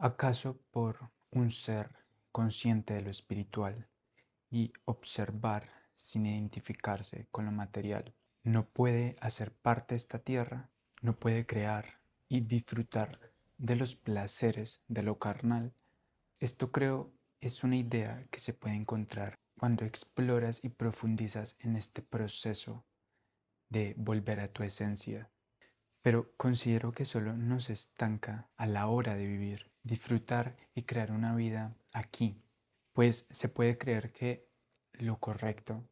¿Acaso por un ser consciente de lo espiritual y observar sin identificarse con lo material, no puede hacer parte de esta tierra, no puede crear y disfrutar de los placeres de lo carnal? Esto creo es una idea que se puede encontrar cuando exploras y profundizas en este proceso de volver a tu esencia, pero considero que solo nos estanca a la hora de vivir, disfrutar y crear una vida aquí, pues se puede creer que lo correcto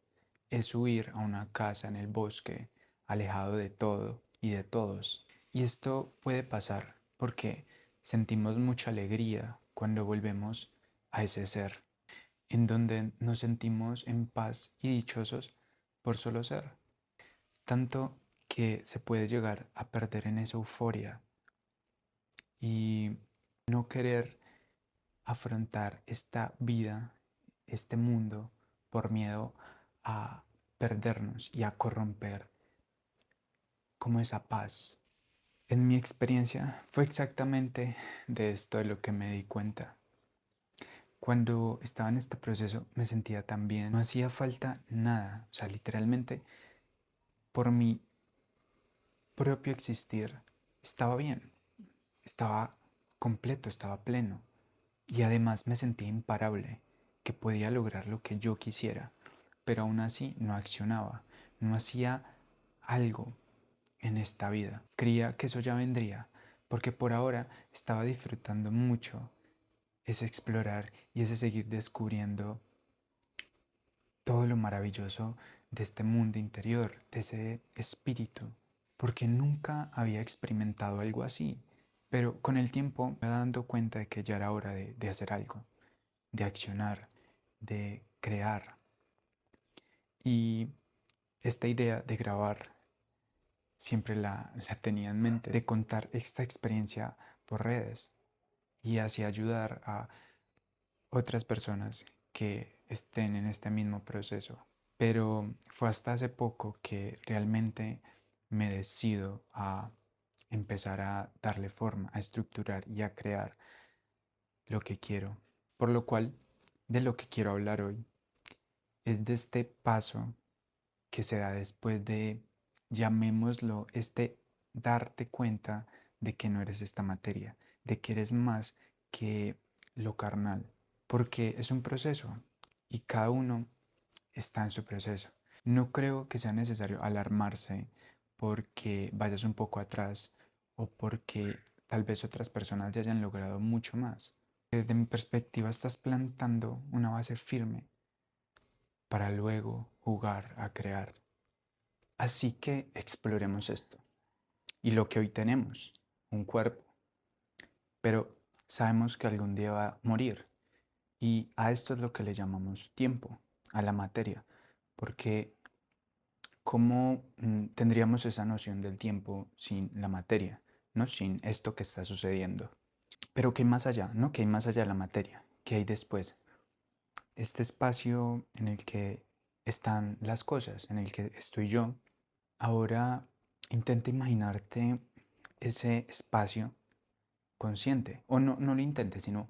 es huir a una casa en el bosque, alejado de todo y de todos. Y esto puede pasar porque sentimos mucha alegría cuando volvemos a ese ser, en donde nos sentimos en paz y dichosos por solo ser, tanto que se puede llegar a perder en esa euforia y no querer afrontar esta vida, este mundo, por miedo a perdernos y a corromper como esa paz. En mi experiencia fue exactamente de esto de lo que me di cuenta. Cuando estaba en este proceso me sentía tan bien, no hacía falta nada, o sea, literalmente por mi propio existir estaba bien, estaba completo, estaba pleno y además me sentía imparable, que podía lograr lo que yo quisiera, pero aún así no accionaba, no hacía algo en esta vida. Creía que eso ya vendría, porque por ahora estaba disfrutando mucho ese explorar y ese seguir descubriendo todo lo maravilloso de este mundo interior, de ese espíritu, porque nunca había experimentado algo así. Pero con el tiempo me iba dando cuenta de que ya era hora de hacer algo, de accionar, de crear. Y esta idea de grabar siempre la tenía en mente, de contar esta experiencia por redes y así ayudar a otras personas que estén en este mismo proceso. Pero fue hasta hace poco que realmente me decido a empezar a darle forma, a estructurar y a crear lo que quiero. Por lo cual, de lo que quiero hablar hoy es de este paso que se da después de, llamémoslo, este darte cuenta de que no eres esta materia, de que eres más que lo carnal, porque es un proceso y cada uno está en su proceso. No creo que sea necesario alarmarse porque vayas un poco atrás o porque tal vez otras personas ya hayan logrado mucho más. Desde mi perspectiva estás plantando una base firme para luego jugar a crear. Así que exploremos esto. Y lo que hoy tenemos, un cuerpo, pero sabemos que algún día va a morir. Y a esto es lo que le llamamos tiempo, a la materia, porque ¿cómo tendríamos esa noción del tiempo sin la materia, ¿no? Sin esto que está sucediendo? Pero ¿qué hay más allá, no? ¿Qué hay más allá de la materia? ¿Qué hay después? Este espacio en el que están las cosas, en el que estoy yo. Ahora intenta imaginarte ese espacio consciente, o no, no lo intentes, sino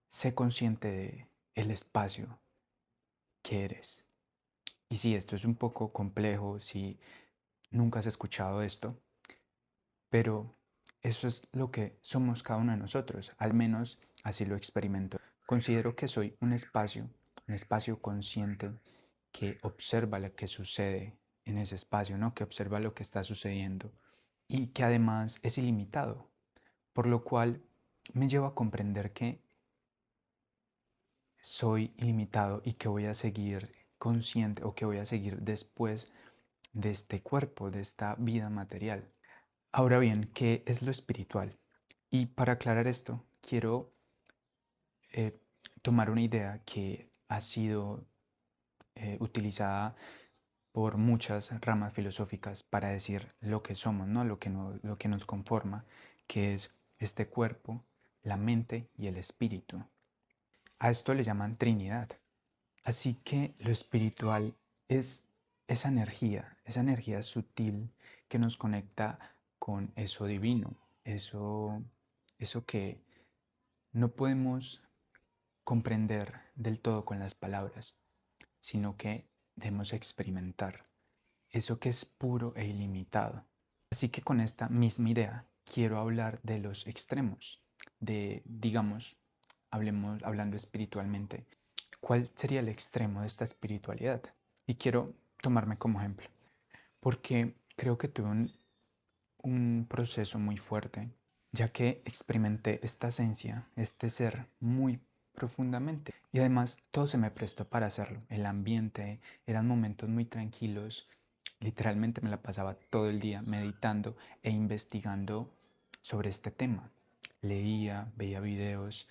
sé consciente de el espacio que eres. Y si esto es un poco complejo, si nunca has escuchado esto, pero eso es lo que somos cada uno de nosotros, al menos así lo experimento. Considero que soy un espacio consciente que observa lo que sucede en ese espacio, ¿no? Que observa lo que está sucediendo y que además es ilimitado, por lo cual me lleva a comprender que soy ilimitado y que voy a seguir consciente o que voy a seguir después de este cuerpo, de esta vida material. Ahora bien, ¿qué es lo espiritual? Y para aclarar esto, quiero eh, tomar una idea que ha sido utilizada por muchas ramas filosóficas para decir lo que somos, ¿no? Lo que, no, lo que nos conforma, que es este cuerpo, la mente y el espíritu. A esto le llaman Trinidad. Así que lo espiritual es esa energía sutil que nos conecta con eso divino, eso que No podemos comprender del todo con las palabras, sino que debemos experimentar eso que es puro e ilimitado. Así que con esta misma idea quiero hablar de los extremos, digamos, hablando espiritualmente, ¿cuál sería el extremo de esta espiritualidad? Y quiero tomarme como ejemplo, porque creo que tuve un proceso muy fuerte, ya que experimenté esta esencia, este ser muy profundamente. Y además todo se me prestó para hacerlo. El ambiente, eran momentos muy tranquilos. Literalmente me la pasaba todo el día meditando e investigando sobre este tema. Leía, veía videos,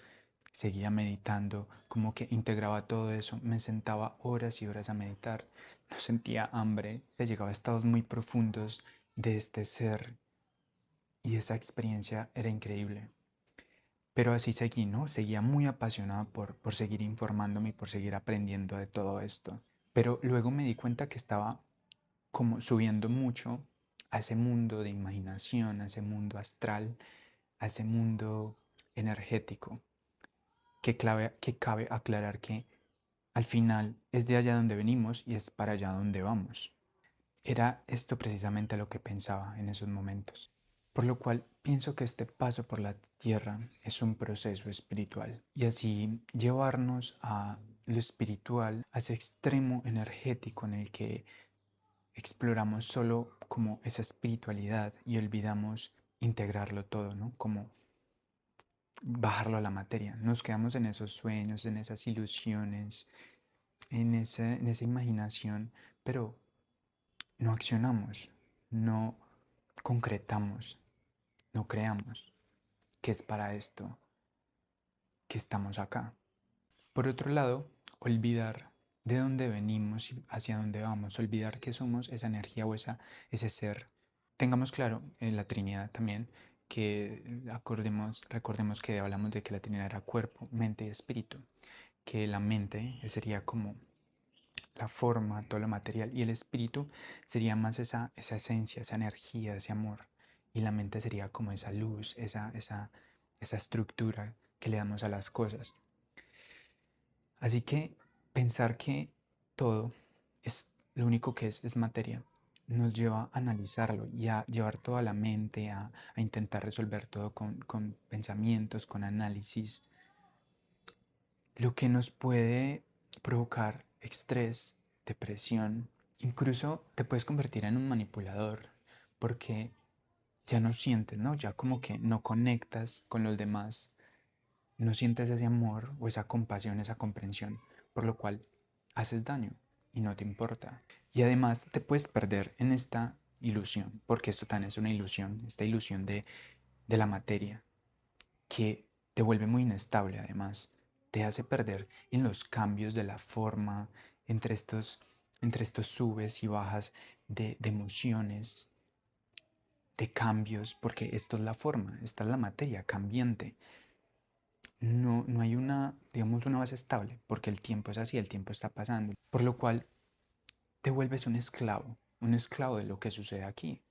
seguía meditando, como que integraba todo eso, me sentaba horas y horas a meditar, no sentía hambre, llegaba a estados muy profundos de este ser y esa experiencia era increíble. Pero así seguí, ¿no? Seguía muy apasionado por seguir informándome y por seguir aprendiendo de todo esto. Pero luego me di cuenta que estaba como subiendo mucho a ese mundo de imaginación, a ese mundo astral, a ese mundo energético, que cabe aclarar que al final es de allá donde venimos y es para allá donde vamos. Era esto precisamente lo que pensaba en esos momentos. Por lo cual pienso que este paso por la tierra es un proceso espiritual y así llevarnos a lo espiritual, a ese extremo energético en el que exploramos solo como esa espiritualidad y olvidamos integrarlo todo, ¿no? Como bajarlo a la materia. Nos quedamos en esos sueños, en esas ilusiones, en esa imaginación, pero no accionamos, no concretamos, no creamos que es para esto que estamos acá. Por otro lado, olvidar de dónde venimos y hacia dónde vamos, olvidar que somos esa energía o ese ser. Tengamos claro en la Trinidad también que recordemos que hablamos de que la Trinidad era cuerpo, mente y espíritu, que la mente sería como la forma, todo lo material, y el espíritu sería más esa esencia, esa energía, ese amor, y la mente sería como esa luz, esa estructura que le damos a las cosas. Así que pensar que todo es lo único que es materia nos lleva a analizarlo y a llevar toda la mente a intentar resolver todo con pensamientos, con análisis, lo que nos puede provocar estrés, depresión, incluso te puedes convertir en un manipulador porque ya no sientes, ¿no? Ya como que no conectas con los demás, no sientes ese amor o esa compasión, esa comprensión, por lo cual haces daño y no te importa. Y además te puedes perder en esta ilusión, porque esto también es una ilusión, esta ilusión de la materia, que te vuelve muy inestable además, te hace perder en los cambios de la forma, entre entre estos subes y bajas de emociones, de cambios, porque esto es la forma, esta es la materia cambiante. No hay digamos, una base estable, porque el tiempo es así, el tiempo está pasando, por lo cual te vuelves un esclavo de lo que sucede aquí,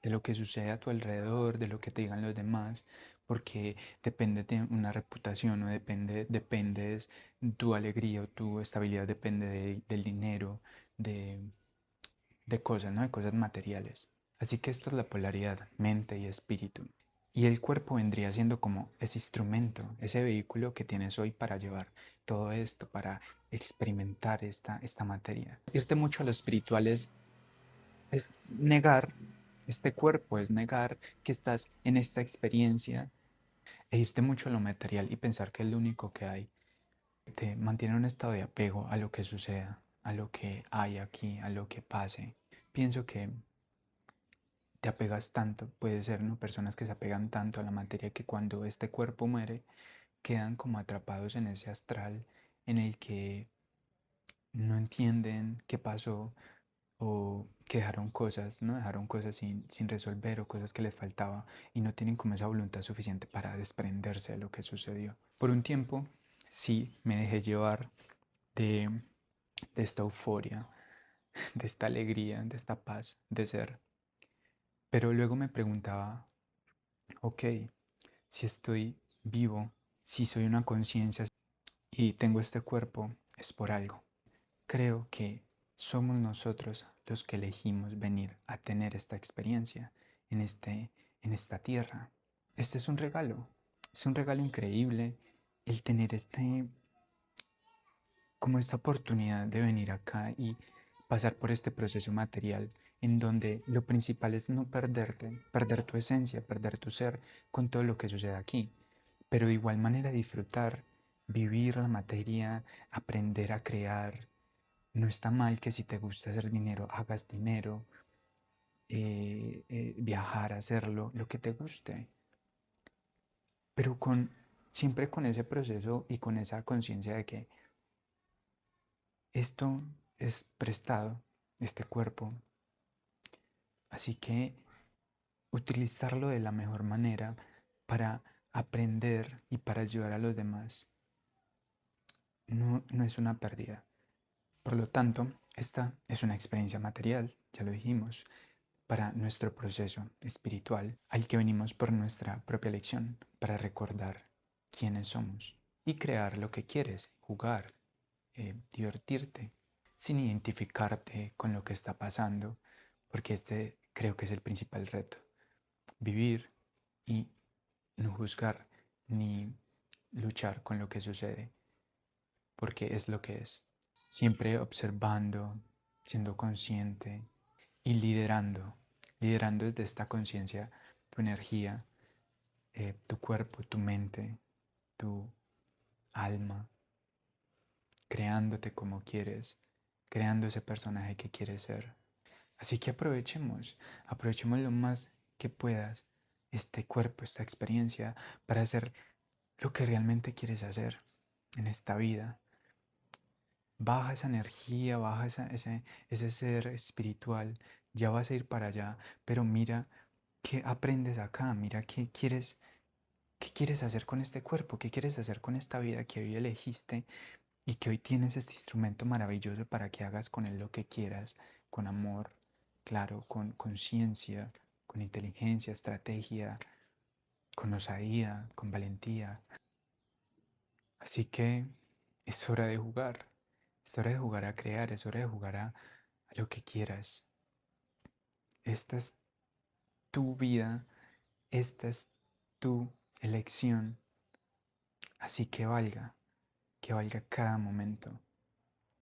de lo que sucede a tu alrededor, de lo que te digan los demás, porque depende de una reputación o dependes, tu alegría o tu estabilidad depende del dinero, de, de cosas, ¿no? De cosas materiales. Así que esto es la polaridad, mente y espíritu. Y el cuerpo vendría siendo como ese instrumento, ese vehículo que tienes hoy para llevar todo esto, para experimentar esta materia. Irte mucho a lo espiritual es negar este cuerpo, es negar que estás en esta experiencia e irte mucho a lo material y pensar que es lo único que hay. Te mantiene en un estado de apego a lo que suceda, a lo que hay aquí, a lo que pase. Pienso que te apegas tanto, puede ser, ¿no? Personas que se apegan tanto a la materia que cuando este cuerpo muere, quedan como atrapados en ese astral en el que no entienden qué pasó o que dejaron cosas, ¿no? Dejaron cosas sin resolver o cosas que les faltaba y no tienen como esa voluntad suficiente para desprenderse de lo que sucedió. Por un tiempo, sí, me dejé llevar de, de esta euforia, de esta alegría, de esta paz de ser. Pero luego me preguntaba, ok, si estoy vivo, Si soy una conciencia y tengo este cuerpo, es por algo. Creo que somos nosotros los que elegimos venir a tener esta experiencia en, en esta tierra. Este es un regalo increíble el tener como esta oportunidad de venir acá y pasar por este proceso material en donde lo principal es no perderte, perder tu esencia, perder tu ser con todo lo que sucede aquí, pero de igual manera disfrutar, vivir la materia, aprender a crear. No está mal que si te gusta hacer dinero, hagas dinero, viajar, hacerlo, lo que te guste, pero siempre con ese proceso y con esa conciencia de que esto es prestado, este cuerpo, así que utilizarlo de la mejor manera para aprender y para ayudar a los demás no es una pérdida. Por lo tanto, esta es una experiencia material, ya lo dijimos, para nuestro proceso espiritual al que venimos por nuestra propia elección, para recordar quiénes somos y crear lo que quieres, jugar, divertirte, sin identificarte con lo que está pasando, porque este creo que es el principal reto, vivir y no juzgar ni luchar con lo que sucede, porque es lo que es. Siempre observando, siendo consciente y liderando desde esta conciencia tu energía, tu cuerpo, tu mente, tu alma, creándote como quieres, creando ese personaje que quieres ser. Así que aprovechemos lo más que puedas este cuerpo, esta experiencia, para hacer lo que realmente quieres hacer en esta vida. Baja esa energía, baja ese ser espiritual, ya vas a ir para allá, pero mira qué aprendes acá, mira qué quieres hacer con este cuerpo, qué quieres hacer con esta vida que hoy elegiste y que hoy tienes este instrumento maravilloso para que hagas con él lo que quieras, con amor, claro, con conciencia, con inteligencia, estrategia, con osadía, con valentía. Así que es hora de jugar, es hora de jugar a crear, es hora de jugar a lo que quieras. Esta es tu vida, esta es tu elección, así que valga cada momento.